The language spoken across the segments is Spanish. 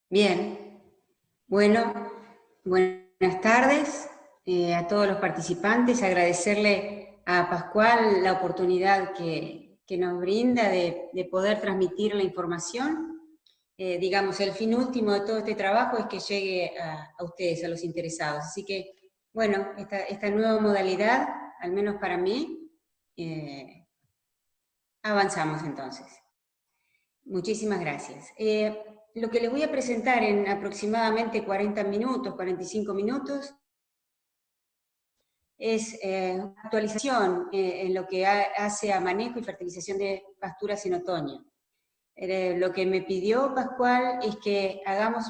Bien, bueno, buenas tardes a todos los participantes, agradecerle a Pascual la oportunidad que nos brinda de poder transmitir la información. Digamos, el fin último de todo este trabajo es que llegue a ustedes, a los interesados. Así que, bueno, esta nueva modalidad, al menos para mí, avanzamos entonces. Muchísimas gracias. Lo que les voy a presentar en aproximadamente 40 minutos, 45 minutos, es actualización en lo que hace a manejo y fertilización de pasturas en otoño. Lo que me pidió Pascual es que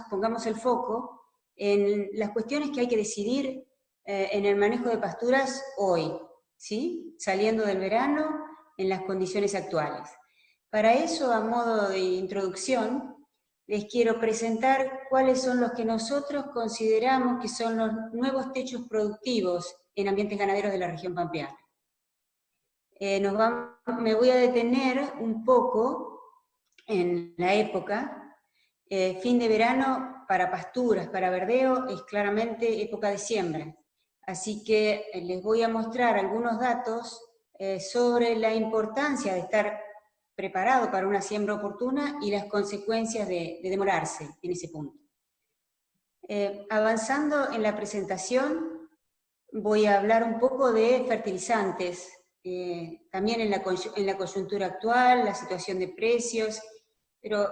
pongamos el foco en las cuestiones que hay que decidir en el manejo de pasturas hoy, ¿sí? Saliendo del verano en las condiciones actuales. Para eso, a modo de introducción, les quiero presentar cuáles son los que nosotros consideramos que son los nuevos techos productivos en ambientes ganaderos de la región pampeana. Me voy a detener un poco en la época. Fin de verano para pasturas, para verdeo, es claramente época de siembra. Así que les voy a mostrar algunos datos sobre la importancia de estar preparado para una siembra oportuna y las consecuencias de demorarse en ese punto. Avanzando en la presentación, voy a hablar un poco de fertilizantes, también en la coyuntura actual, la situación de precios, pero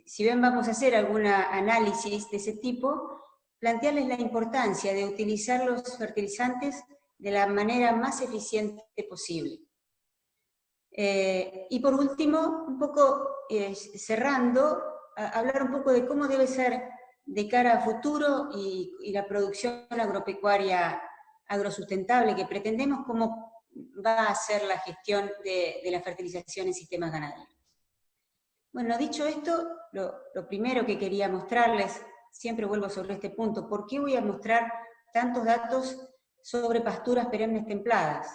si bien vamos a hacer algún análisis de ese tipo, plantearles la importancia de utilizar los fertilizantes de la manera más eficiente posible. Y por último, un poco cerrando, hablar un poco de cómo debe ser de cara a futuro y la producción agropecuaria agrosustentable que pretendemos, cómo va a ser la gestión de la fertilización en sistemas ganaderos. Bueno, dicho esto, lo primero que quería mostrarles, siempre vuelvo sobre este punto, ¿por qué voy a mostrar tantos datos sobre pasturas perennes templadas?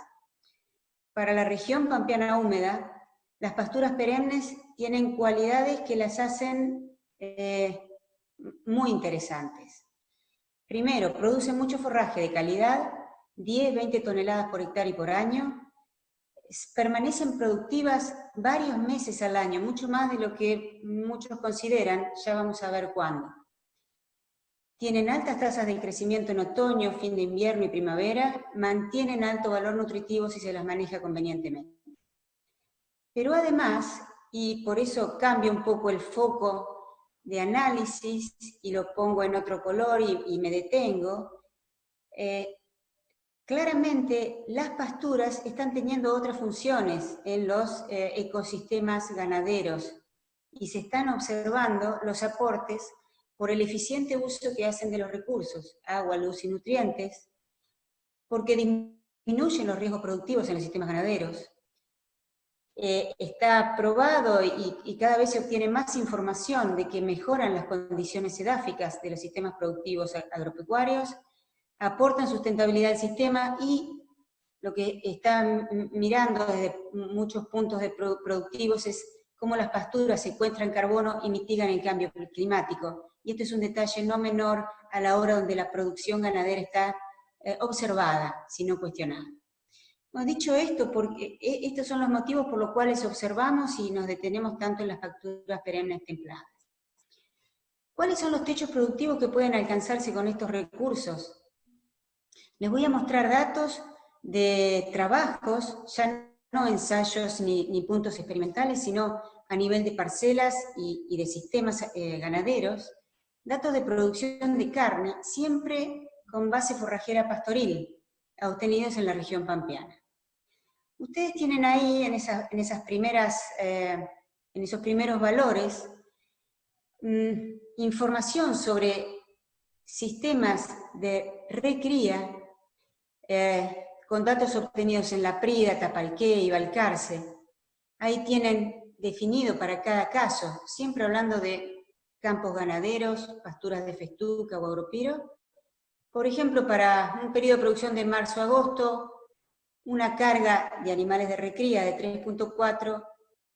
Para la región pampeana húmeda, las pasturas perennes tienen cualidades que las hacen muy interesantes. Primero, producen mucho forraje de calidad, 10-20 toneladas por hectárea y por año, permanecen productivas varios meses al año, mucho más de lo que muchos consideran, ya vamos a ver cuándo. Tienen altas tasas de crecimiento en otoño, fin de invierno y primavera, mantienen alto valor nutritivo si se las maneja convenientemente. Pero además, y por eso cambio un poco el foco de análisis y lo pongo en otro color y me detengo, claramente las pasturas están teniendo otras funciones en los ecosistemas ganaderos y se están observando los aportes por el eficiente uso que hacen de los recursos, agua, luz y nutrientes, porque disminuyen los riesgos productivos en los sistemas ganaderos. Está probado y cada vez se obtiene más información de que mejoran las condiciones edáficas de los sistemas productivos agropecuarios, aportan sustentabilidad al sistema y lo que están mirando desde muchos puntos productivos es cómo las pasturas secuestran carbono y mitigan el cambio climático. Y este es un detalle no menor a la hora donde la producción ganadera está observada, sino cuestionada. Bueno, dicho esto, porque estos son los motivos por los cuales observamos y nos detenemos tanto en las pasturas perennes templadas. ¿Cuáles son los techos productivos que pueden alcanzarse con estos recursos? Les voy a mostrar datos de trabajos, ya no ensayos ni puntos experimentales, sino a nivel de parcelas y de sistemas ganaderos, datos de producción de carne, siempre con base forrajera pastoril, obtenidos en la región pampeana. Ustedes tienen ahí en esos primeros valores información sobre sistemas de recría con datos obtenidos en La Prida, Tapalqué y Balcarce. Ahí tienen definido para cada caso, siempre hablando de campos ganaderos, pasturas de festuca o agropiro. Por ejemplo, para un periodo de producción de marzo a agosto, una carga de animales de recría de 3.4,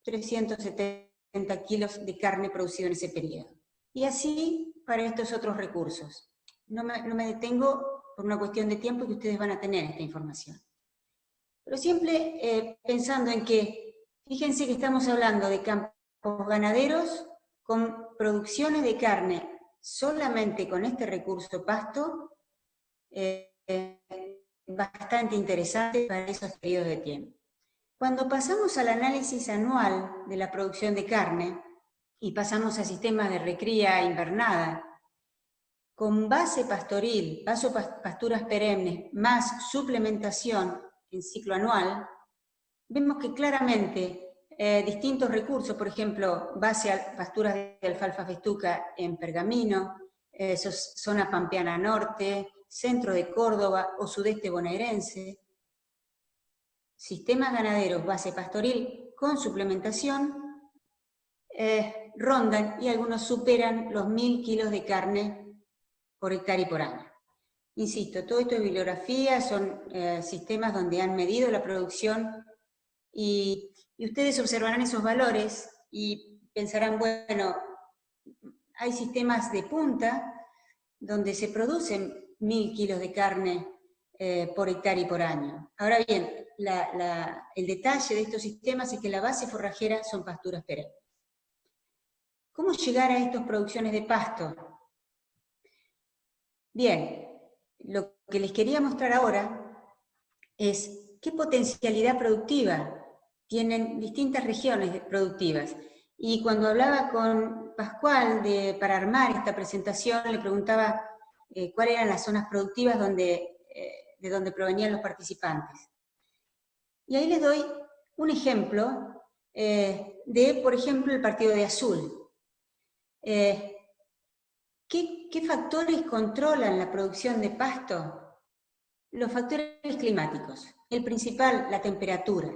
370 kilos de carne producida en ese periodo. Y así para estos otros recursos. No me detengo por una cuestión de tiempo que ustedes van a tener esta información. Pero siempre pensando en que, fíjense que estamos hablando de campos ganaderos con producciones de carne solamente con este recurso pasto, bastante interesante para esos periodos de tiempo. Cuando pasamos al análisis anual de la producción de carne y pasamos a sistemas de recría invernada, con base pastoril, pasturas perennes, más suplementación en ciclo anual, vemos que claramente distintos recursos, por ejemplo, base a pasturas de alfalfa festuca en Pergamino, zona pampeana norte, centro de Córdoba o sudeste bonaerense, sistemas ganaderos base pastoril con suplementación, rondan y algunos superan los 1000 kilos de carne por hectárea y por año. Insisto, todo esto es bibliografía, son sistemas donde han medido la producción y ustedes observarán esos valores y pensarán, bueno, hay sistemas de punta donde se producen 1000 kilos de carne por hectárea y por año. Ahora bien, el detalle de estos sistemas es que la base forrajera son pasturas perennes. ¿Cómo llegar a estas producciones de pasto? Bien, lo que les quería mostrar ahora es qué potencialidad productiva tienen distintas regiones productivas. Y cuando hablaba con Pascual para armar esta presentación, le preguntaba cuáles eran las zonas productivas de donde provenían los participantes. Y ahí les doy un ejemplo por ejemplo, el partido de Azul. ¿Qué factores controlan la producción de pasto? Los factores climáticos. El principal, la temperatura.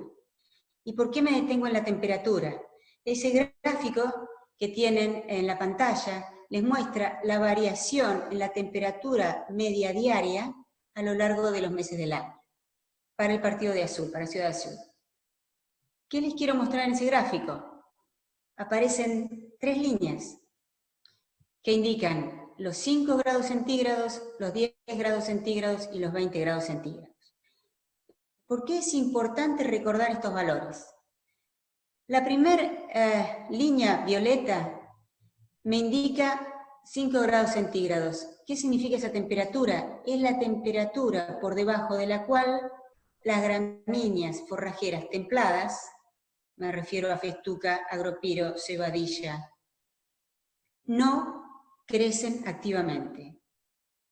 ¿Y por qué me detengo en la temperatura? Ese gráfico que tienen en la pantalla les muestra la variación en la temperatura media diaria a lo largo de los meses del año, para el partido de Azul, para Ciudad Azul. ¿Qué les quiero mostrar en ese gráfico? Aparecen 3 líneas que indican los 5 grados centígrados, los 10 grados centígrados y los 20 grados centígrados. ¿Por qué es importante recordar estos valores? La primera línea violeta me indica 5 grados centígrados. ¿Qué significa esa temperatura? Es la temperatura por debajo de la cual las gramíneas forrajeras templadas, me refiero a festuca, agropiro, cebadilla, no crecen activamente,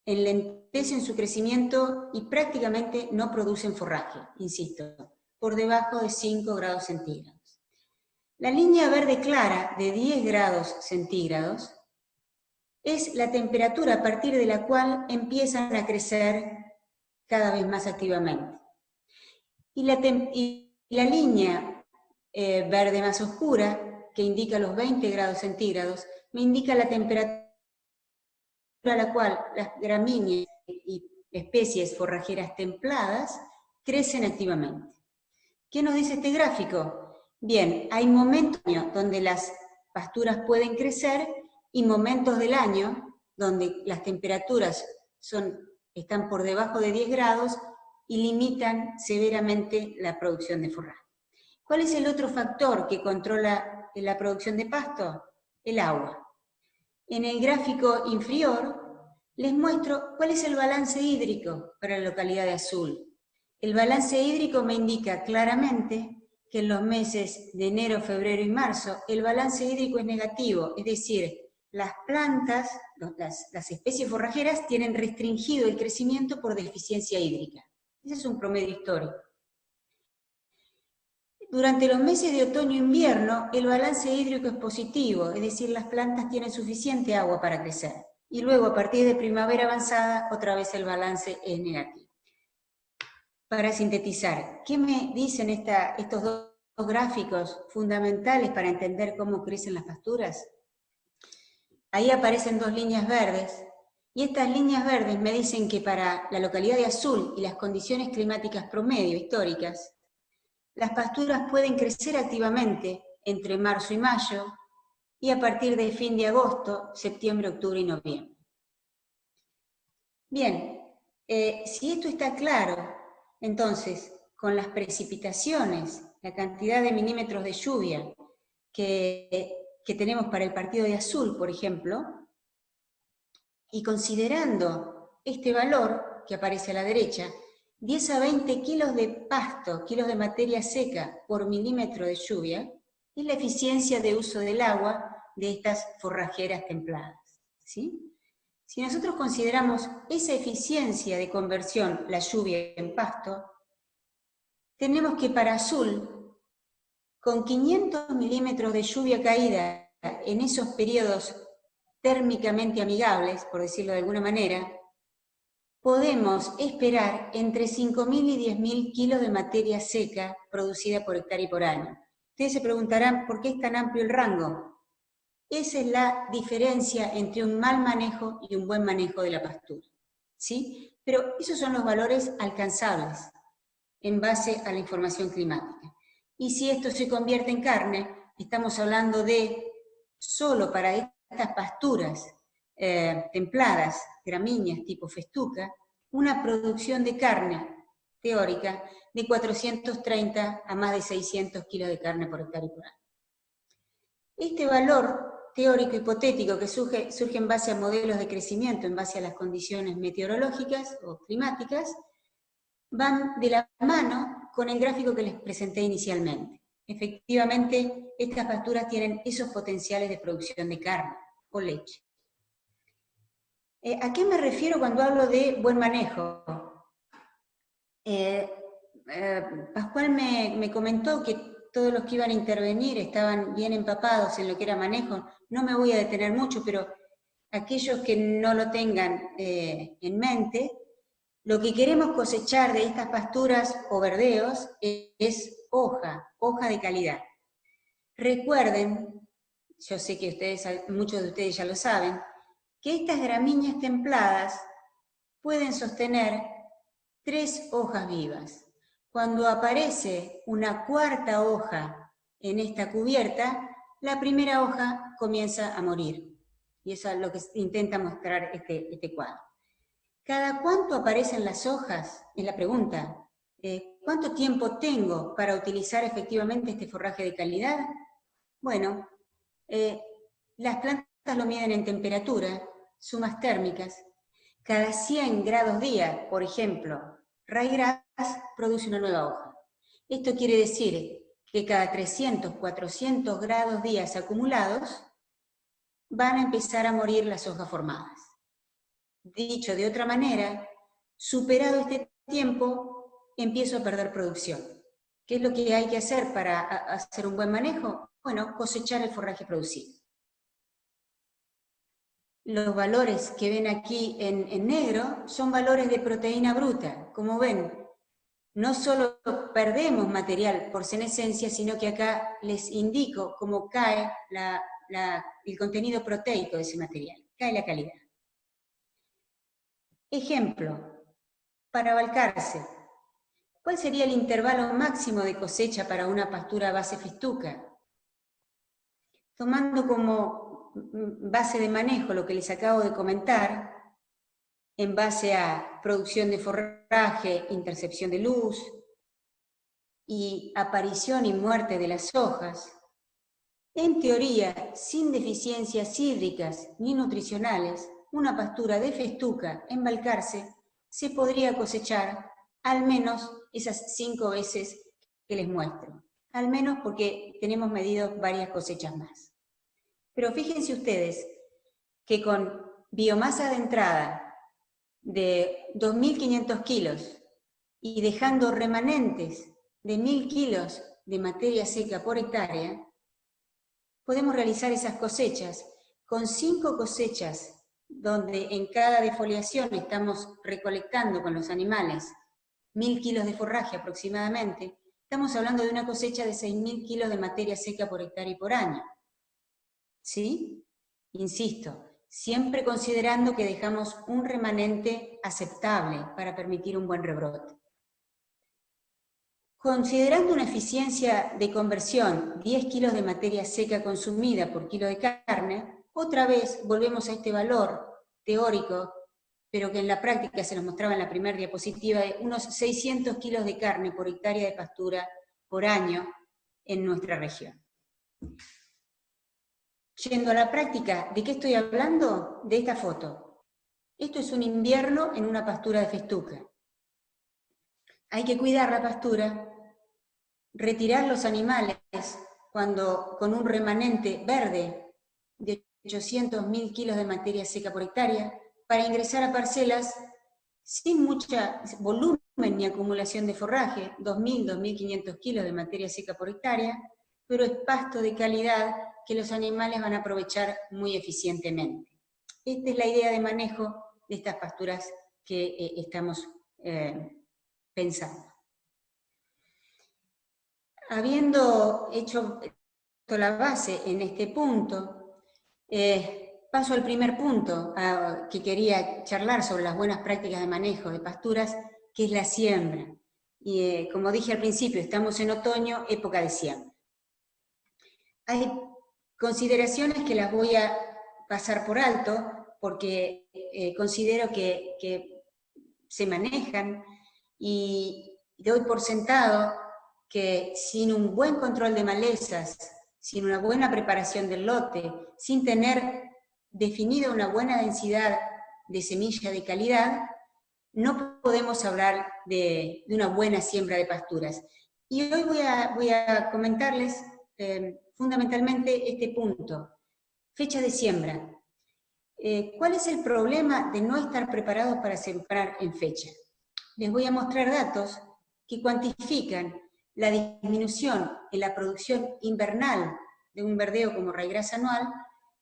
enlentecen su crecimiento y prácticamente no producen forraje, insisto, por debajo de 5 grados centígrados. La línea verde clara de 10 grados centígrados es la temperatura a partir de la cual empiezan a crecer cada vez más activamente. Y la línea verde más oscura, que indica los 20 grados centígrados, me indica la temperatura a la cual las gramíneas y especies forrajeras templadas crecen activamente. ¿Qué nos dice este gráfico? Bien, hay momentos del año donde las pasturas pueden crecer y momentos del año donde las temperaturas están por debajo de 10 grados y limitan severamente la producción de forraje. ¿Cuál es el otro factor que controla la producción de pasto? El agua. En el gráfico inferior les muestro cuál es el balance hídrico para la localidad de Azul. El balance hídrico me indica claramente que en los meses de enero, febrero y marzo el balance hídrico es negativo, es decir, las plantas, las especies forrajeras tienen restringido el crecimiento por deficiencia hídrica. Ese es un promedio histórico. Durante los meses de otoño e invierno, el balance hídrico es positivo, es decir, las plantas tienen suficiente agua para crecer. Y luego, a partir de primavera avanzada, otra vez el balance es negativo. Para sintetizar, ¿qué me dicen estos dos gráficos fundamentales para entender cómo crecen las pasturas? Ahí aparecen 2 líneas verdes, y estas líneas verdes me dicen que para la localidad de Azul y las condiciones climáticas promedio históricas, las pasturas pueden crecer activamente entre marzo y mayo, y a partir de fin de agosto, septiembre, octubre y noviembre. Bien, si esto está claro, entonces, con las precipitaciones, la cantidad de milímetros de lluvia que tenemos para el partido de Azul, por ejemplo, y considerando este valor que aparece a la derecha, 10 a 20 kilos de pasto, kilos de materia seca por milímetro de lluvia, es la eficiencia de uso del agua de estas forrajeras templadas, ¿sí? Si nosotros consideramos esa eficiencia de conversión, la lluvia en pasto, tenemos que para Azul, con 500 milímetros de lluvia caída en esos periodos térmicamente amigables, por decirlo de alguna manera, podemos esperar entre 5.000 y 10.000 kilos de materia seca producida por hectárea y por año. Ustedes se preguntarán, ¿por qué es tan amplio el rango? Esa es la diferencia entre un mal manejo y un buen manejo de la pastura, ¿sí? Pero esos son los valores alcanzables en base a la información climática. Y si esto se convierte en carne, estamos hablando de, solo para estas pasturas templadas, gramíneas tipo festuca, una producción de carne teórica de 430 a más de 600 kilos de carne por hectárea y por año. Este valor teórico hipotético que surge en base a modelos de crecimiento, en base a las condiciones meteorológicas o climáticas, van de la mano con el gráfico que les presenté inicialmente. Efectivamente, estas pasturas tienen esos potenciales de producción de carne o leche. ¿A qué me refiero cuando hablo de buen manejo? Pascual me comentó que todos los que iban a intervenir estaban bien empapados en lo que era manejo. No me voy a detener mucho, pero aquellos que no lo tengan en mente, lo que queremos cosechar de estas pasturas o verdeos es hoja de calidad. Recuerden, yo sé que muchos de ustedes ya lo saben, que estas gramíneas templadas pueden sostener 3 hojas vivas. Cuando aparece una cuarta hoja en esta cubierta, la primera hoja comienza a morir. Y eso es lo que intenta mostrar este cuadro. ¿Cada cuánto aparecen las hojas? Es la pregunta. ¿Cuánto tiempo tengo para utilizar efectivamente este forraje de calidad? Bueno, las plantas lo miden en temperatura, sumas térmicas. Cada 100 grados día, por ejemplo, ryegrass produce una nueva hoja. Esto quiere decir que cada 300, 400 grados días acumulados van a empezar a morir las hojas formadas. Dicho de otra manera, superado este tiempo, empiezo a perder producción. ¿Qué es lo que hay que hacer para hacer un buen manejo? Bueno, cosechar el forraje producido. Los valores que ven aquí en negro son valores de proteína bruta. Como ven, no solo perdemos material por senescencia, sino que acá les indico cómo cae el contenido proteico de ese material, cae la calidad. Ejemplo, para Balcarce, ¿cuál sería el intervalo máximo de cosecha para una pastura base festuca? Tomando como base de manejo lo que les acabo de comentar, en base a producción de forraje, intercepción de luz y aparición y muerte de las hojas, en teoría, sin deficiencias hídricas ni nutricionales, una pastura de festuca en Balcarce se podría cosechar al menos esas 5 veces que les muestro. Al menos porque tenemos medido varias cosechas más. Pero fíjense ustedes que con biomasa de entrada de 2.500 kilos y dejando remanentes de 1.000 kilos de materia seca por hectárea, podemos realizar esas cosechas con 5 cosechas, donde en cada defoliación estamos recolectando con los animales 1.000 kilos de forraje aproximadamente. Estamos hablando de una cosecha de 6.000 kilos de materia seca por hectárea y por año. ¿Sí? Insisto, siempre considerando que dejamos un remanente aceptable para permitir un buen rebrote. Considerando una eficiencia de conversión, 10 kilos de materia seca consumida por kilo de carne, otra vez volvemos a este valor teórico, pero que en la práctica se nos mostraba en la primera diapositiva, de unos 600 kilos de carne por hectárea de pastura por año en nuestra región. Yendo a la práctica, ¿de qué estoy hablando? De esta foto. Esto es un invierno en una pastura de festuca. Hay que cuidar la pastura, retirar los animales con un remanente verde de 800.000 kilos de materia seca por hectárea, para ingresar a parcelas sin mucho volumen ni acumulación de forraje, 2.000, 2.500 kilos de materia seca por hectárea, pero es pasto de calidad que los animales van a aprovechar muy eficientemente. Esta es la idea de manejo de estas pasturas que estamos pensando. Habiendo hecho la base en este punto, paso al primer punto que quería charlar sobre las buenas prácticas de manejo de pasturas, que es la siembra. Y como dije al principio, estamos en otoño, época de siembra. Hay consideraciones que las voy a pasar por alto, porque considero que se manejan, y doy por sentado que sin un buen control de malezas, sin una buena preparación del lote, sin tener definida una buena densidad de semilla de calidad, no podemos hablar de una buena siembra de pasturas. Y hoy voy a comentarles fundamentalmente este punto: fecha de siembra. ¿Cuál es el problema de no estar preparados para sembrar en fecha? Les voy a mostrar datos que cuantifican la disminución en la producción invernal de un verdeo como raigrasa anual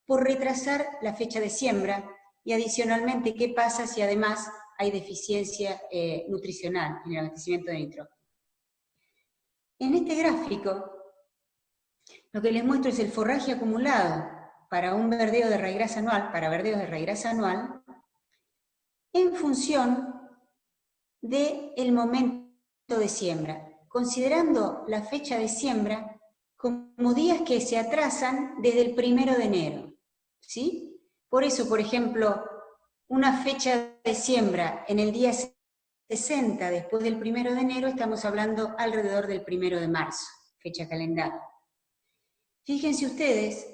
por retrasar la fecha de siembra, y adicionalmente qué pasa si además hay deficiencia nutricional en el abastecimiento de nitrógeno. En este gráfico lo que les muestro es el forraje acumulado para un verdeo de raigrasa anual, para verdeos de raigrasa anual, en función del momento de siembra, considerando la fecha de siembra como días que se atrasan desde el 1 de enero, ¿sí? Por eso, por ejemplo, una fecha de siembra en el día 60 después del 1 de enero, estamos hablando alrededor del 1 de marzo, fecha calendario. Fíjense ustedes,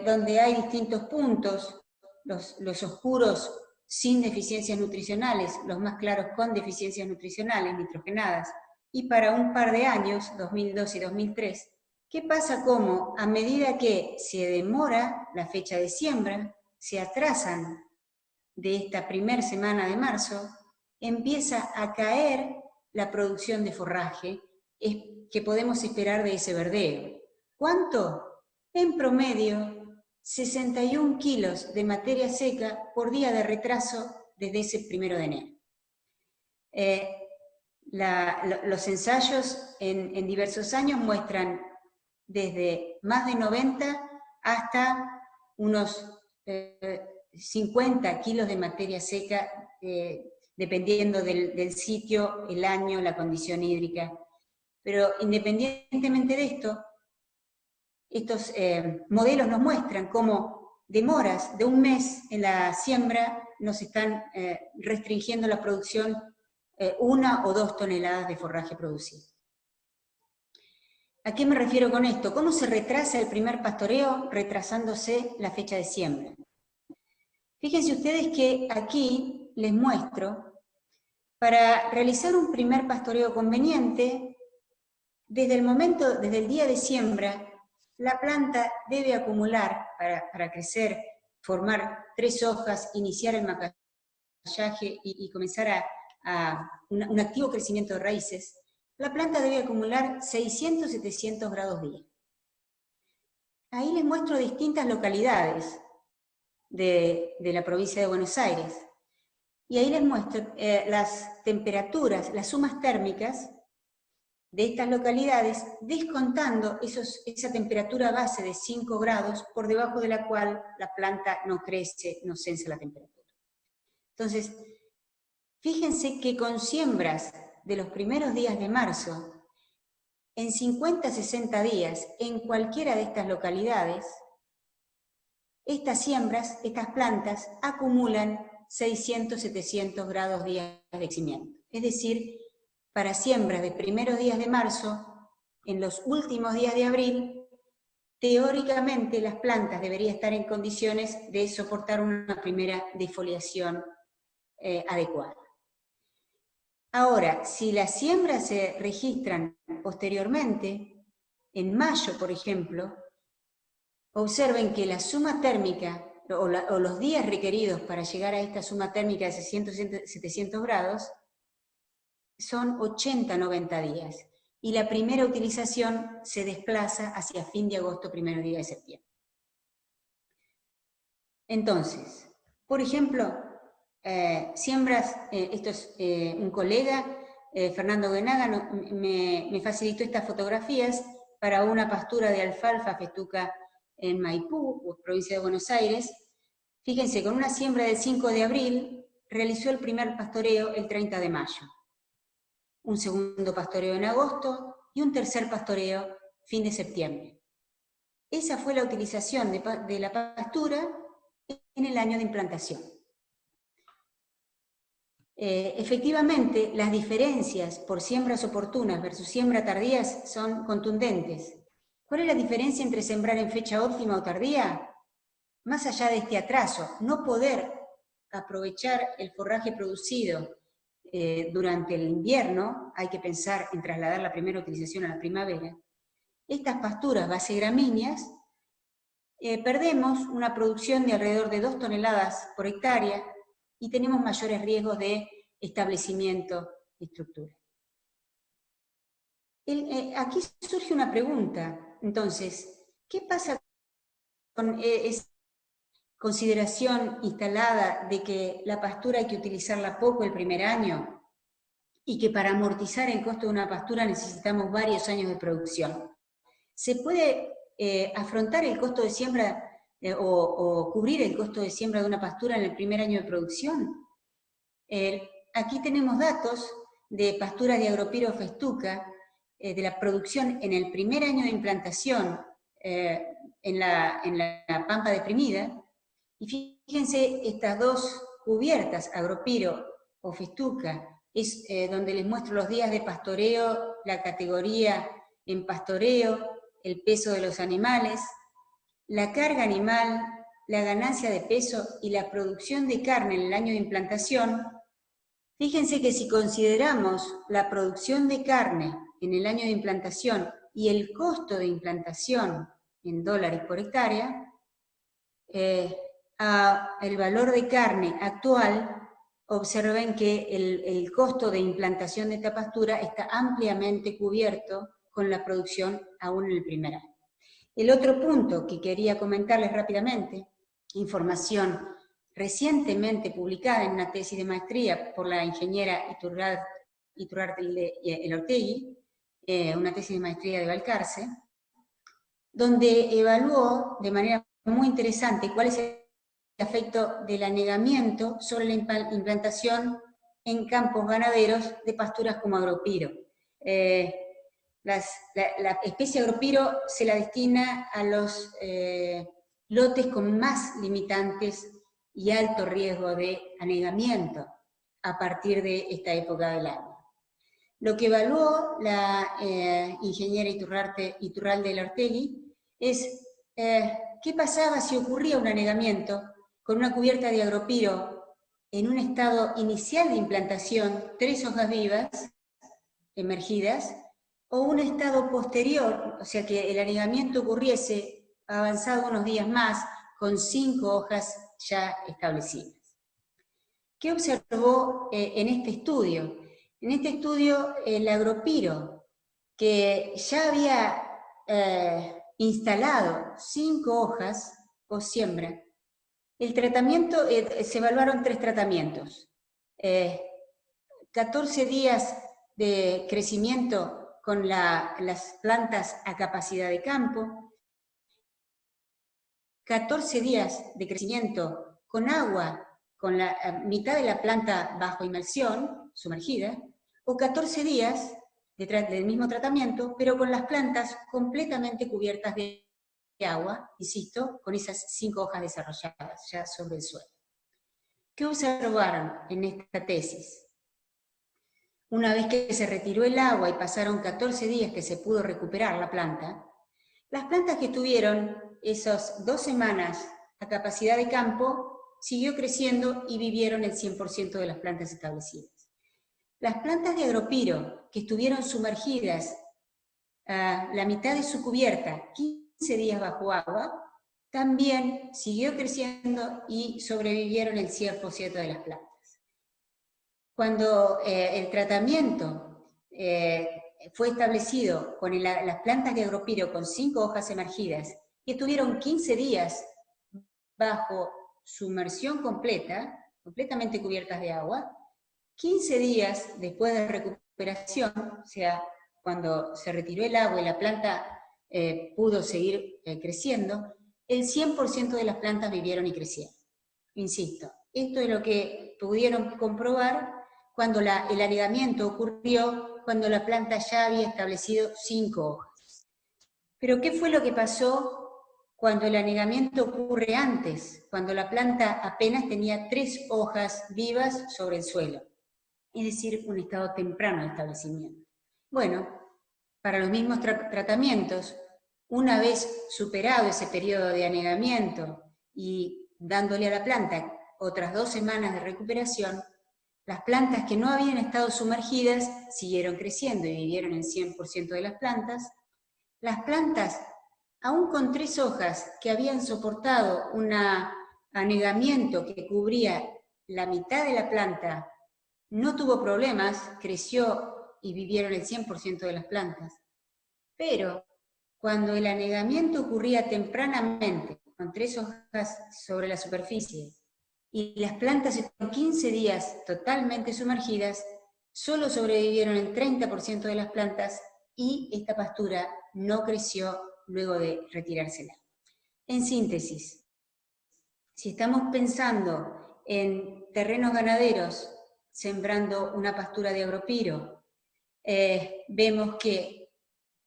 donde hay distintos puntos, los oscuros sin deficiencias nutricionales, los más claros con deficiencias nutricionales, nitrogenadas, y para un par de años, 2002 y 2003, ¿qué pasa? Como a medida que se demora la fecha de siembra, se atrasan de esta primera semana de marzo, empieza a caer la producción de forraje que podemos esperar de ese verdeo. ¿Cuánto? En promedio, 61 kilos de materia seca por día de retraso desde ese 1 de enero. Los ensayos en diversos años muestran desde más de 90 hasta unos 50 kilos de materia seca, dependiendo del sitio, el año, la condición hídrica. Pero independientemente de esto, estos modelos nos muestran cómo demoras de un mes en la siembra nos están restringiendo la producción 1 o 2 toneladas de forraje producido. ¿A qué me refiero con esto? ¿Cómo se retrasa el primer pastoreo? Retrasándose la fecha de siembra. Fíjense ustedes que aquí les muestro, para realizar un primer pastoreo conveniente, desde el día de siembra, la planta debe acumular, para crecer, formar 3 hojas, iniciar el macallaje y comenzar un activo crecimiento de raíces. La planta debe acumular 600-700 grados día. Ahí les muestro distintas localidades de la provincia de Buenos Aires. Y ahí les muestro las temperaturas, las sumas térmicas de estas localidades, descontando esa temperatura base de 5 grados, por debajo de la cual la planta no crece, no censa la temperatura. Entonces, fíjense que con siembras de los primeros días de marzo, en 50 a 60 días, en cualquiera de estas localidades, estas siembras, estas plantas, acumulan 600, 700 grados días de crecimiento. Es decir, para siembras de primeros días de marzo, en los últimos días de abril, teóricamente las plantas deberían estar en condiciones de soportar una primera defoliación adecuada. Ahora, si las siembras se registran posteriormente, en mayo, por ejemplo, observen que la suma térmica, o los días requeridos para llegar a esta suma térmica de 600, 700 grados, son 80, 90 días. Y la primera utilización se desplaza hacia fin de agosto, primer día de septiembre. Entonces, por ejemplo, siembras, esto es un colega, Fernando Guenaga, me facilitó estas fotografías para una pastura de alfalfa festuca en Maipú, provincia de Buenos Aires. Fíjense, con una siembra del 5 de abril, realizó el primer pastoreo el 30 de mayo. Un segundo pastoreo en agosto y un tercer pastoreo fin de septiembre. Esa fue la utilización de la pastura en el año de implantación. Efectivamente, las diferencias por siembras oportunas versus siembras tardías son contundentes. ¿Cuál es la diferencia entre sembrar en fecha óptima o tardía? Más allá de este atraso, no poder aprovechar el forraje producido durante el invierno, hay que pensar en trasladar la primera utilización a la primavera. Estas pasturas basegramíneas, perdemos una producción de alrededor de 2 toneladas por hectárea y tenemos mayores riesgos de establecimiento de estructura. Aquí surge una pregunta, entonces, ¿qué pasa con esa consideración instalada de que la pastura hay que utilizarla poco el primer año y que para amortizar el costo de una pastura necesitamos varios años de producción? ¿Se puede afrontar el costo de siembra o cubrir el costo de siembra de una pastura en el primer año de producción? Aquí tenemos datos de pasturas de Agropiro festuca, de la producción en el primer año de implantación en la pampa deprimida, y fíjense estas dos cubiertas, Agropiro o festuca, es donde les muestro los días de pastoreo, la categoría en pastoreo, el peso de los animales, la carga animal, la ganancia de peso y la producción de carne en el año de implantación. Fíjense que si consideramos la producción de carne en el año de implantación y el costo de implantación en dólares por hectárea, el valor de carne actual, observen que el costo de implantación de esta pastura está ampliamente cubierto con la producción aún en el primer año. El otro punto que quería comentarles rápidamente, información recientemente publicada en una tesis de maestría por la ingeniera Iturrarte Elortegui, una tesis de maestría de Balcarce, donde evaluó de manera muy interesante cuál es el efecto del anegamiento sobre la implantación en campos ganaderos de pasturas como Agropiro. La especie Agropiro se la destina a los lotes con más limitantes y alto riesgo de anegamiento a partir de esta época del año. Lo que evaluó la ingeniera Iturralde Elortegui es qué pasaba si ocurría un anegamiento con una cubierta de Agropiro en un estado inicial de implantación, 3 hojas vivas emergidas, o un estado posterior, o sea que el anegamiento ocurriese avanzado unos días más, con 5 hojas ya establecidas. ¿Qué observó en este estudio? En este estudio el Agropiro, que ya había instalado 5 hojas post siembra, el tratamiento, se evaluaron 3 tratamientos. 14 días de crecimiento con las plantas a capacidad de campo, 14 días de crecimiento con agua, con la mitad de la planta bajo inmersión, sumergida, o 14 días del mismo tratamiento, pero con las plantas completamente cubiertas de agua, insisto, con esas 5 hojas desarrolladas ya sobre el suelo. ¿Qué observaron en esta tesis? Una vez que se retiró el agua y pasaron 14 días que se pudo recuperar la planta, las plantas que tuvieron esas 2 semanas a capacidad de campo siguió creciendo y vivieron el 100% de las plantas establecidas. Las plantas de agropiro que estuvieron sumergidas a la mitad de su cubierta 15 días bajo agua, también siguió creciendo y sobrevivieron el 100% de las plantas. Cuando el tratamiento fue establecido con las plantas de agropiro con 5 hojas emergidas y estuvieron 15 días bajo sumersión completa, completamente cubiertas de agua, 15 días después de recuperación, o sea, cuando se retiró el agua y la planta pudo seguir creciendo, el 100% de las plantas vivieron y crecieron. Insisto, esto es lo que pudieron comprobar cuando el anegamiento ocurrió, cuando la planta ya había establecido 5 hojas. Pero ¿qué fue lo que pasó cuando el anegamiento ocurre antes, cuando la planta apenas tenía 3 hojas vivas sobre el suelo? Es decir, un estado temprano de establecimiento. Bueno, para los mismos tratamientos, una vez superado ese periodo de anegamiento y dándole a la planta otras 2 semanas de recuperación, las plantas que no habían estado sumergidas siguieron creciendo y vivieron el 100% de las plantas. Las plantas, aún con 3 hojas que habían soportado un anegamiento que cubría la mitad de la planta, no tuvo problemas, creció y vivieron el 100% de las plantas. Pero cuando el anegamiento ocurría tempranamente, con 3 hojas sobre la superficie, y las plantas estuvieron 15 días totalmente sumergidas, solo sobrevivieron el 30% de las plantas y esta pastura no creció luego de retirársela. En síntesis, si estamos pensando en terrenos ganaderos, sembrando una pastura de agropiro, vemos que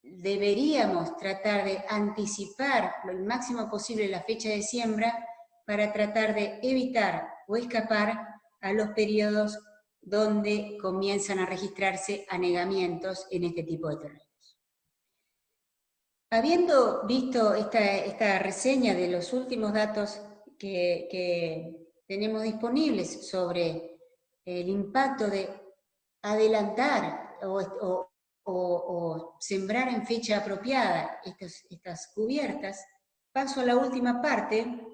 deberíamos tratar de anticipar lo máximo posible la fecha de siembra para tratar de evitar o escapar a los periodos donde comienzan a registrarse anegamientos en este tipo de terrenos. Habiendo visto esta reseña de los últimos datos que tenemos disponibles sobre el impacto de adelantar o sembrar en fecha apropiada estas cubiertas, paso a la última parte,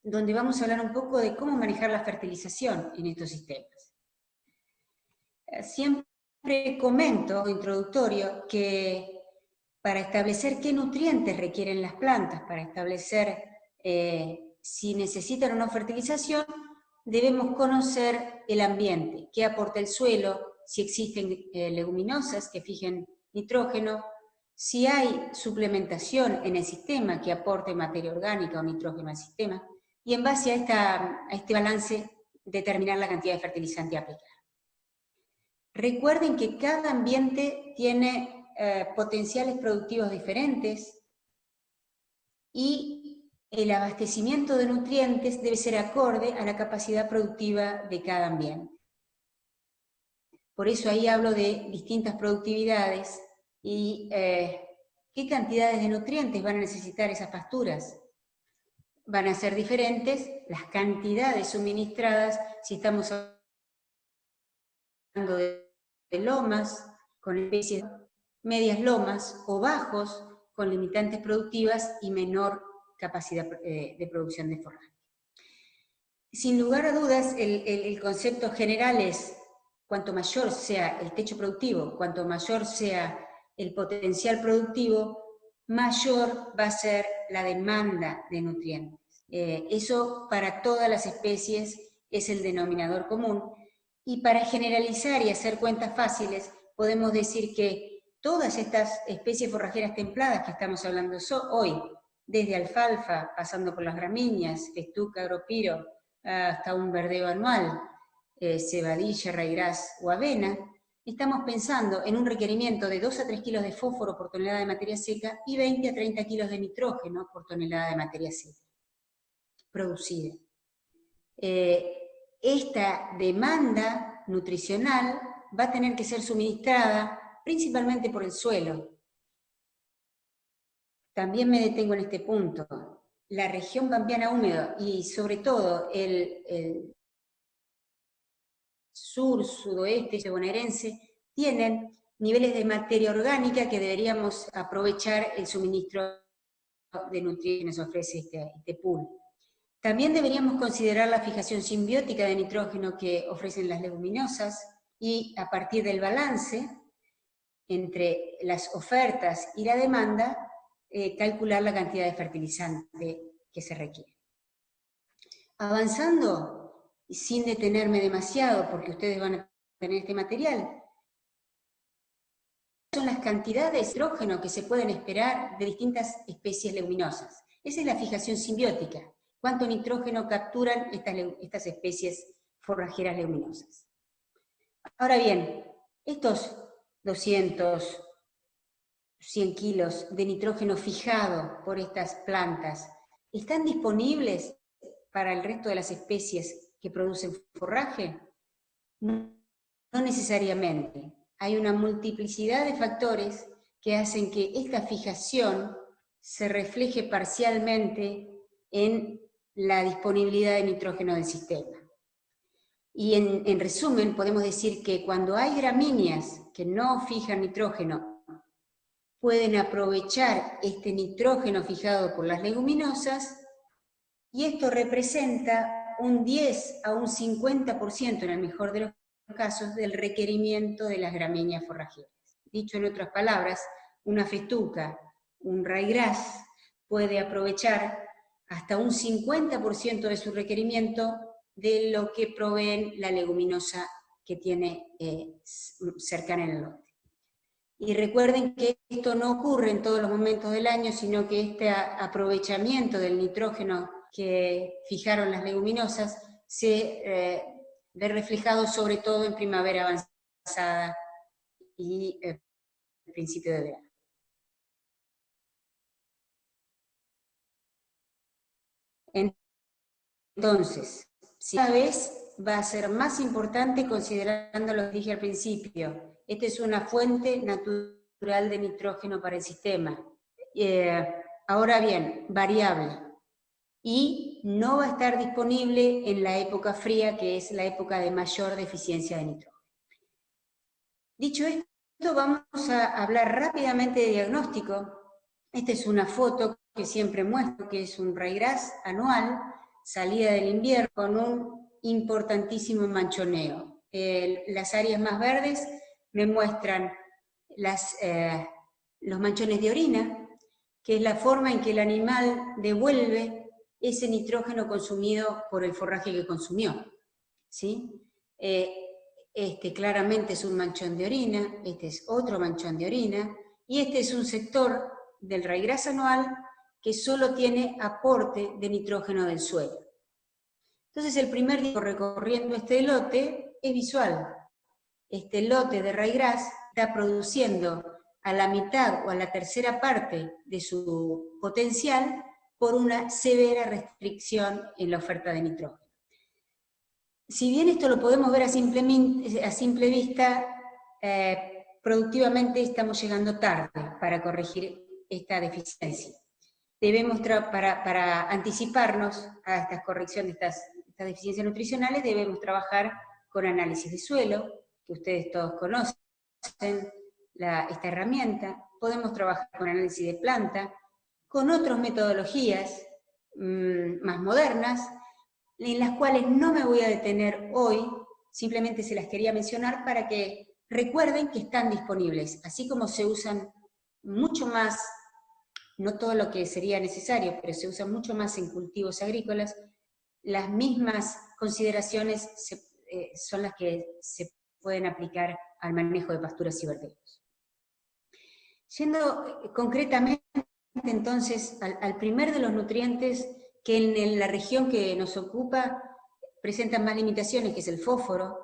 donde vamos a hablar un poco de cómo manejar la fertilización en estos sistemas. Siempre comento, introductorio, que para establecer qué nutrientes requieren las plantas, para establecer si necesitan o no fertilización, debemos conocer el ambiente, qué aporta el suelo, si existen leguminosas que fijen nitrógeno, si hay suplementación en el sistema que aporte materia orgánica o nitrógeno al sistema, y en base a este balance determinar la cantidad de fertilizante a aplicar. Recuerden que cada ambiente tiene potenciales productivos diferentes y el abastecimiento de nutrientes debe ser acorde a la capacidad productiva de cada ambiente. Por eso ahí hablo de distintas productividades y qué cantidades de nutrientes van a necesitar esas pasturas. Van a ser diferentes las cantidades suministradas si estamos hablando de lomas con especies medias lomas o bajos con limitantes productivas y menor capacidad de producción de forraje. Sin lugar a dudas, el concepto general es cuanto mayor sea el techo productivo, cuanto mayor sea el potencial productivo, mayor va a ser la demanda de nutrientes. Eso para todas las especies es el denominador común, y para generalizar y hacer cuentas fáciles, podemos decir que todas estas especies forrajeras templadas que estamos hablando hoy, desde alfalfa, pasando por las gramíneas, festuca, agropiro, hasta un verdeo anual, cebadilla, raigrás o avena, estamos pensando en un requerimiento de 2 a 3 kilos de fósforo por tonelada de materia seca y 20 a 30 kilos de nitrógeno por tonelada de materia seca producida. Esta demanda nutricional va a tener que ser suministrada principalmente por el suelo. También me detengo en este punto. La región pampeana húmedo y sobre todo el sur, sudoeste bonaerense tienen niveles de materia orgánica que deberíamos aprovechar el suministro de nutrientes que nos ofrece este pool. También deberíamos considerar la fijación simbiótica de nitrógeno que ofrecen las leguminosas y a partir del balance entre las ofertas y la demanda, calcular la cantidad de fertilizante que se requiere. Avanzando, sin detenerme demasiado, porque ustedes van a tener este material, son las cantidades de nitrógeno que se pueden esperar de distintas especies leguminosas. Esa es la fijación simbiótica. ¿Cuánto nitrógeno capturan estas especies forrajeras leguminosas? Ahora bien, estos 200, 100 kilos de nitrógeno fijado por estas plantas, ¿están disponibles para el resto de las especies que producen forraje? No necesariamente. Hay una multiplicidad de factores que hacen que esta fijación se refleje parcialmente en la disponibilidad de nitrógeno del sistema. Y en resumen, podemos decir que cuando hay gramíneas que no fijan nitrógeno, pueden aprovechar este nitrógeno fijado por las leguminosas, y esto representa un 10 a un 50% en el mejor de los casos del requerimiento de las gramíneas forrajeras. Dicho en otras palabras, una festuca, un ryegrass, puede aprovechar hasta un 50% de su requerimiento de lo que proveen la leguminosa que tiene cercana en el lote. Y recuerden que esto no ocurre en todos los momentos del año, sino que este aprovechamiento del nitrógeno que fijaron las leguminosas se ve reflejado sobre todo en primavera avanzada y principio de verano. Entonces, cada vez va a ser más importante considerando lo que dije al principio. Esta es una fuente natural de nitrógeno para el sistema. Ahora bien, variable. Y no va a estar disponible en la época fría, que es la época de mayor deficiencia de nitrógeno. Dicho esto, vamos a hablar rápidamente de diagnóstico. Esta es una foto que siempre muestro, que es un ryegrass anual, salida del invierno, con un importantísimo manchoneo. Las áreas más verdes me muestran los manchones de orina, que es la forma en que el animal devuelve ese nitrógeno consumido por el forraje que consumió. ¿Sí? Este claramente es un manchón de orina, este es otro manchón de orina, y este es un sector del ryegrass anual que solo tiene aporte de nitrógeno del suelo. Entonces el primer día recorriendo este lote es visual. Este lote de ryegrass está produciendo a la mitad o a la tercera parte de su potencial por una severa restricción en la oferta de nitrógeno. Si bien esto lo podemos ver a simple vista, productivamente estamos llegando tarde para corregir esta deficiencia. Debemos, para anticiparnos a estas correcciones, estas deficiencias nutricionales, debemos trabajar con análisis de suelo, que ustedes todos conocen, esta herramienta. Podemos trabajar con análisis de planta, con otras metodologías más modernas, en las cuales no me voy a detener hoy, simplemente se las quería mencionar para que recuerden que están disponibles, así como se usan mucho más, no todo lo que sería necesario, pero se usa mucho más en cultivos agrícolas, las mismas consideraciones son las que se pueden aplicar al manejo de pasturas y verderos. Yendo concretamente entonces al primer de los nutrientes que en la región que nos ocupa presentan más limitaciones, que es el fósforo.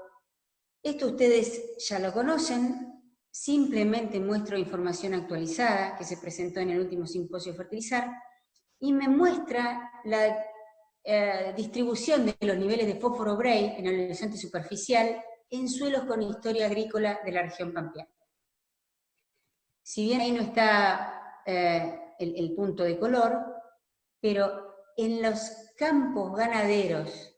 Esto ustedes ya lo conocen, simplemente muestro información actualizada que se presentó en el último simposio de Fertilizar, y me muestra la distribución de los niveles de fósforo Bray en el horizonte superficial en suelos con historia agrícola de la región pampeana. Si bien ahí no está el punto de color, pero en los campos ganaderos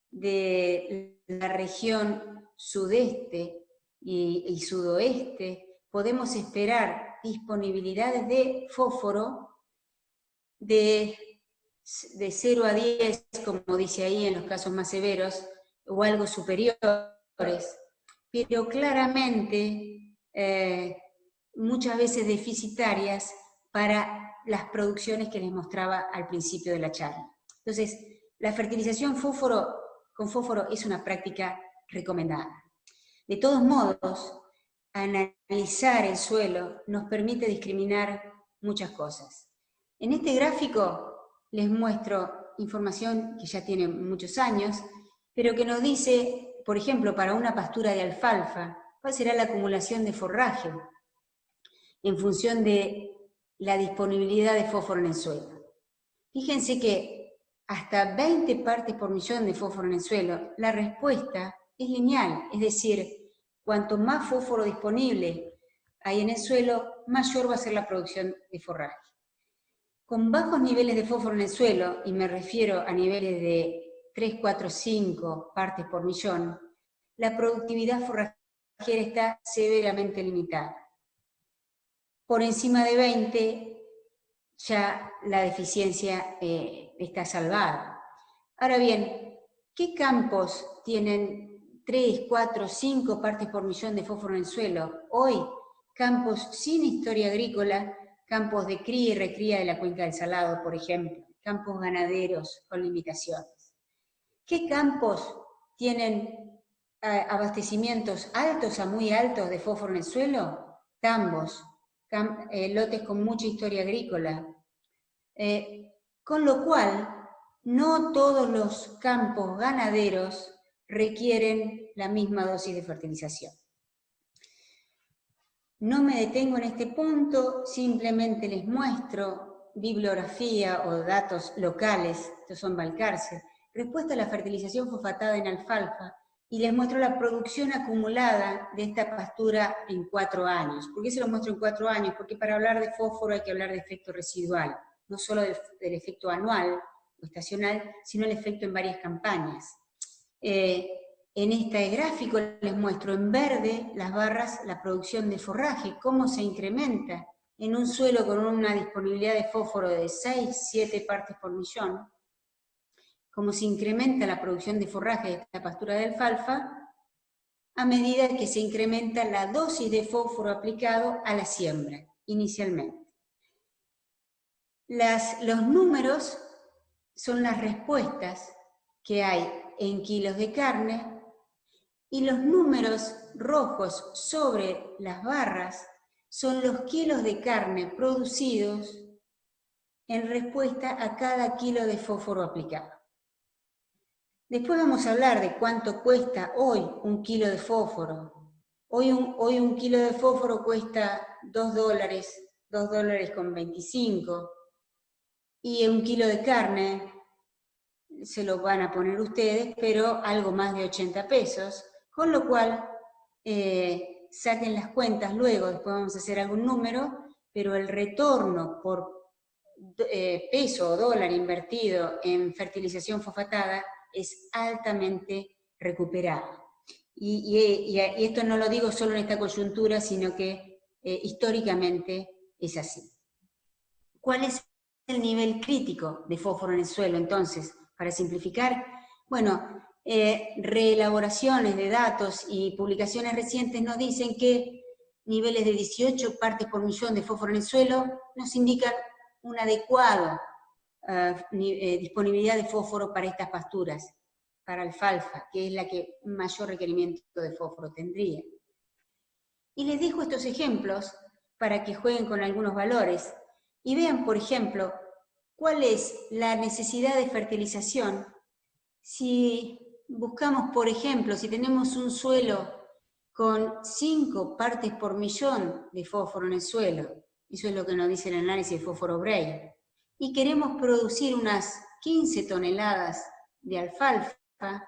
de la región sudeste y sudoeste, podemos esperar disponibilidades de fósforo de 0 a 10, como dice ahí en los casos más severos, o algo superiores, pero claramente muchas veces deficitarias para las producciones que les mostraba al principio de la charla. Entonces, la fertilización con fósforo es una práctica recomendada. De todos modos, analizar el suelo nos permite discriminar muchas cosas. En este gráfico les muestro información que ya tiene muchos años, pero que nos dice, por ejemplo, para una pastura de alfalfa, cuál será la acumulación de forraje en función de la disponibilidad de fósforo en el suelo. Fíjense que hasta 20 partes por millón de fósforo en el suelo, la respuesta es lineal, es decir, cuanto más fósforo disponible hay en el suelo, mayor va a ser la producción de forraje. Con bajos niveles de fósforo en el suelo, y me refiero a niveles de 3, 4, 5 partes por millón, la productividad forrajera está severamente limitada. Por encima de 20, ya la deficiencia está salvada. Ahora bien, ¿qué campos tienen 3, 4, 5 partes por millón de fósforo en el suelo? Hoy, campos sin historia agrícola, campos de cría y recría de la cuenca del Salado, por ejemplo, campos ganaderos con limitaciones. ¿Qué campos tienen abastecimientos altos a muy altos de fósforo en el suelo? Tambos, lotes con mucha historia agrícola. Con lo cual, no todos los campos ganaderos requieren la misma dosis de fertilización. No me detengo en este punto, simplemente les muestro bibliografía o datos locales, estos son Balcarce, respuesta a la fertilización fosfatada en alfalfa, y les muestro la producción acumulada de esta pastura en 4 años. ¿Por qué se lo muestro en 4 años? Porque para hablar de fósforo hay que hablar de efecto residual, no solo del efecto anual o estacional, sino el efecto en varias campañas. En este gráfico les muestro en verde las barras, la producción de forraje, cómo se incrementa en un suelo con una disponibilidad de fósforo de 6, 7 partes por millón, cómo se incrementa la producción de forraje de esta pastura de alfalfa a medida que se incrementa la dosis de fósforo aplicado a la siembra, inicialmente. Los números son las respuestas que hay en kilos de carne, y los números rojos sobre las barras son los kilos de carne producidos en respuesta a cada kilo de fósforo aplicado. Después vamos a hablar de cuánto cuesta hoy un kilo de fósforo. Hoy un kilo de fósforo cuesta $2, $2.25, y un kilo de carne se lo van a poner ustedes, pero algo más de 80 pesos. Con lo cual, saquen las cuentas luego, después vamos a hacer algún número, pero el retorno por peso o dólar invertido en fertilización fosfatada es altamente recuperado. Y esto no lo digo solo en esta coyuntura, sino que históricamente es así. ¿Cuál es el nivel crítico de fósforo en el suelo, entonces? Para simplificar, bueno, reelaboraciones de datos y publicaciones recientes nos dicen que niveles de 18 partes por millón de fósforo en el suelo nos indican una adecuada disponibilidad de fósforo para estas pasturas, para alfalfa, que es la que mayor requerimiento de fósforo tendría. Y les dejo estos ejemplos para que jueguen con algunos valores y vean, por ejemplo, cuál es la necesidad de fertilización si buscamos, por ejemplo, si tenemos un suelo con 5 partes por millón de fósforo en el suelo, eso es lo que nos dice el análisis de fósforo Bray, y queremos producir unas 15 toneladas de alfalfa,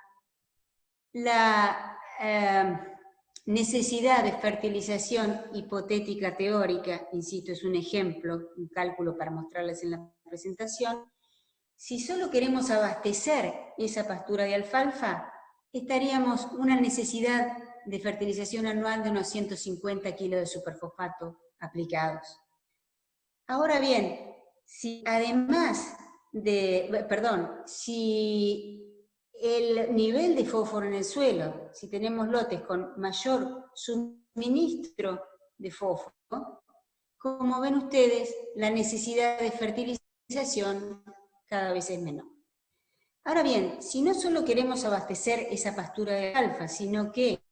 la necesidad de fertilización hipotética teórica, insisto, es un ejemplo, un cálculo para mostrarles en la presentación. Si solo queremos abastecer esa pastura de alfalfa, estaríamos una necesidad de fertilización anual de unos 150 kilos de superfosfato aplicados. Ahora bien, si además de, si el nivel de fósforo en el suelo, si tenemos lotes con mayor suministro de fósforo, como ven ustedes, la necesidad de fertilización cada vez es menor. Ahora bien, si no solo queremos abastecer esa pastura de alfalfa, sino que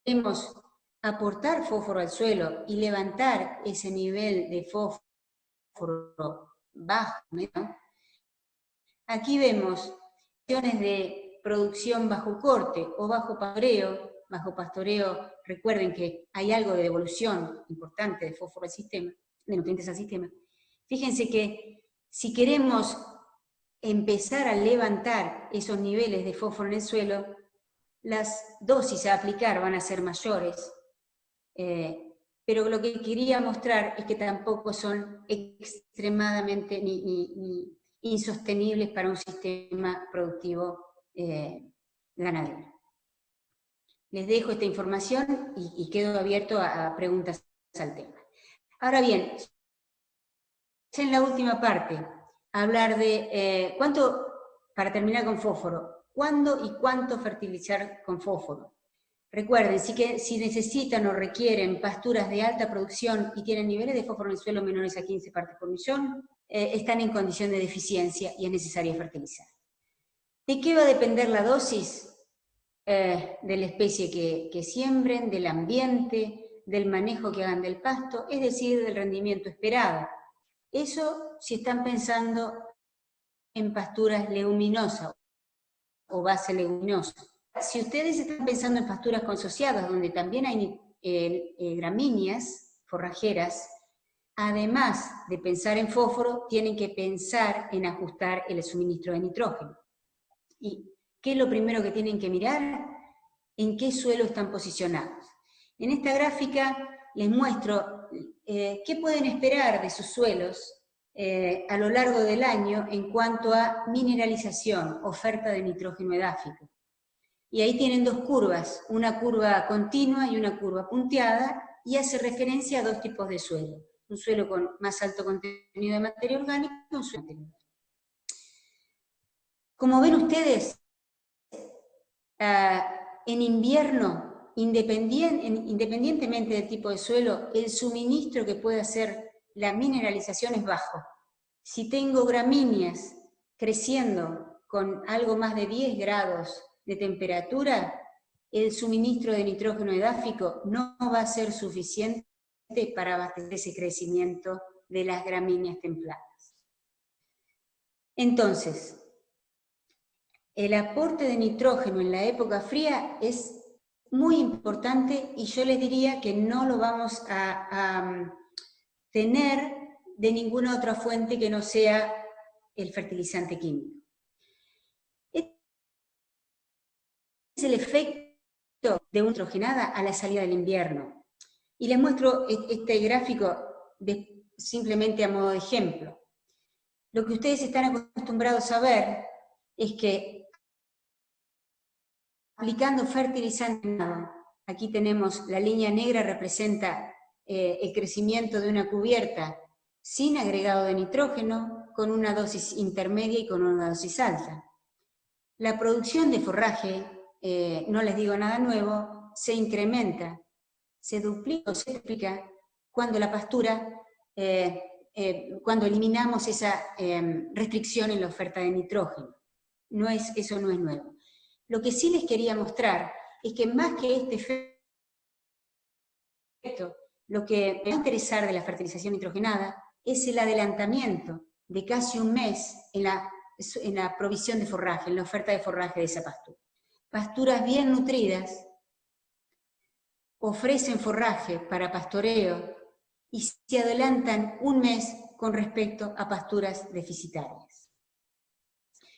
queremos aportar fósforo al suelo y levantar ese nivel de fósforo bajo, ¿no? Aquí vemos opciones de producción bajo corte o bajo pastoreo. Bajo pastoreo, recuerden que hay algo de devolución importante de fósforo al sistema, de nutrientes al sistema. Fíjense que si queremos empezar a levantar esos niveles de fósforo en el suelo, las dosis a aplicar van a ser mayores, pero lo que quería mostrar es que tampoco son extremadamente ni insostenibles para un sistema productivo ganadero. Les dejo esta información y quedo abierto a preguntas al tema. Ahora bien, en la última parte, hablar de cuánto, para terminar con fósforo, cuándo y cuánto fertilizar con fósforo. Recuerden, si necesitan o requieren pasturas de alta producción y tienen niveles de fósforo en el suelo menores a 15 partes por millón, están en condición de deficiencia y es necesario fertilizar. ¿De qué va a depender la dosis? De la especie que siembren, del ambiente, del manejo que hagan del pasto, es decir, del rendimiento esperado. Eso si están pensando en pasturas leguminosas o base leguminosa. Si ustedes están pensando en pasturas consociadas, donde también hay gramíneas forrajeras, además de pensar en fósforo, tienen que pensar en ajustar el suministro de nitrógeno. ¿Y qué es lo primero que tienen que mirar? ¿En qué suelo están posicionados? En esta gráfica les muestro qué pueden esperar de sus suelos a lo largo del año en cuanto a mineralización, oferta de nitrógeno edáfico. Y ahí tienen dos curvas, una curva continua y una curva punteada, y hace referencia a dos tipos de suelo. Un suelo con más alto contenido de materia orgánica y un suelo orgánico. Como ven ustedes, en invierno, independientemente del tipo de suelo, el suministro que puede hacer la mineralización es bajo. Si tengo gramíneas creciendo con algo más de 10 grados de temperatura, el suministro de nitrógeno edáfico no va a ser suficiente para abastecer ese crecimiento de las gramíneas templadas. Entonces, el aporte de nitrógeno en la época fría es muy importante y yo les diría que no lo vamos a tener de ninguna otra fuente que no sea el fertilizante químico. Este es el efecto de una nitrogenada a la salida del invierno. Y les muestro este gráfico simplemente a modo de ejemplo. Lo que ustedes están acostumbrados a ver es que aplicando fertilizante, aquí tenemos la línea negra representa el crecimiento de una cubierta sin agregado de nitrógeno, con una dosis intermedia y con una dosis alta. La producción de forraje, no les digo nada nuevo, se incrementa, se duplica o se triplica cuando la pastura, cuando eliminamos esa restricción en la oferta de nitrógeno. Eso no es nuevo. Lo que sí les quería mostrar es que más que este efecto, lo que me va a interesar de la fertilización nitrogenada es el adelantamiento de casi un mes en la provisión de forraje, en la oferta de forraje de esa pastura. Pasturas bien nutridas, ofrecen forraje para pastoreo y se adelantan un mes con respecto a pasturas deficitarias.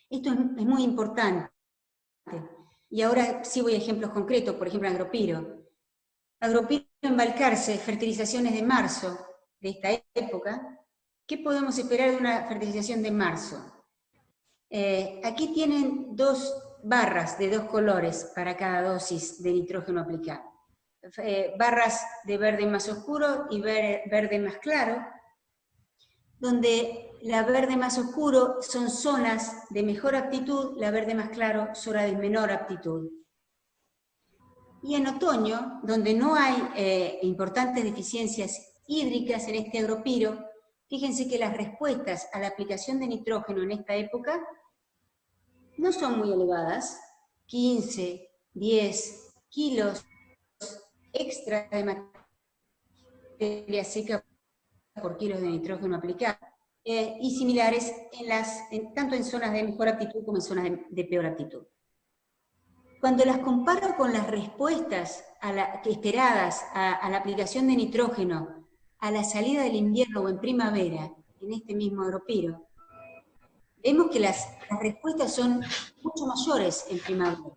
Esto es muy importante. Y ahora sí voy a ejemplos concretos, por ejemplo, Agropiro. Agropiro en Balcarce, fertilizaciones de marzo de esta época. ¿Qué podemos esperar de una fertilización de marzo? Aquí tienen 2 barras de 2 colores para cada dosis de nitrógeno aplicado. Barras de verde más oscuro y verde más claro, donde la verde más oscuro son zonas de mejor aptitud, la verde más claro zonas de menor aptitud. Y en otoño, donde no hay importantes deficiencias hídricas en este Agropiro, fíjense que las respuestas a la aplicación de nitrógeno en esta época no son muy elevadas, 15, 10 kilos extra de materia seca por kilos de nitrógeno aplicado, y similares tanto en zonas de mejor aptitud como en zonas de peor aptitud. Cuando las comparo con las respuestas esperadas a la aplicación de nitrógeno a la salida del invierno o en primavera, en este mismo Agropiro, vemos que las respuestas son mucho mayores en primavera.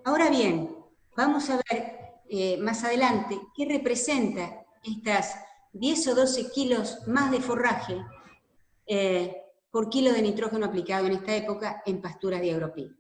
Ahora bien, vamos a ver más adelante qué representa estas 10 o 12 kilos más de forraje por kilo de nitrógeno aplicado en esta época en pasturas de Agropiro.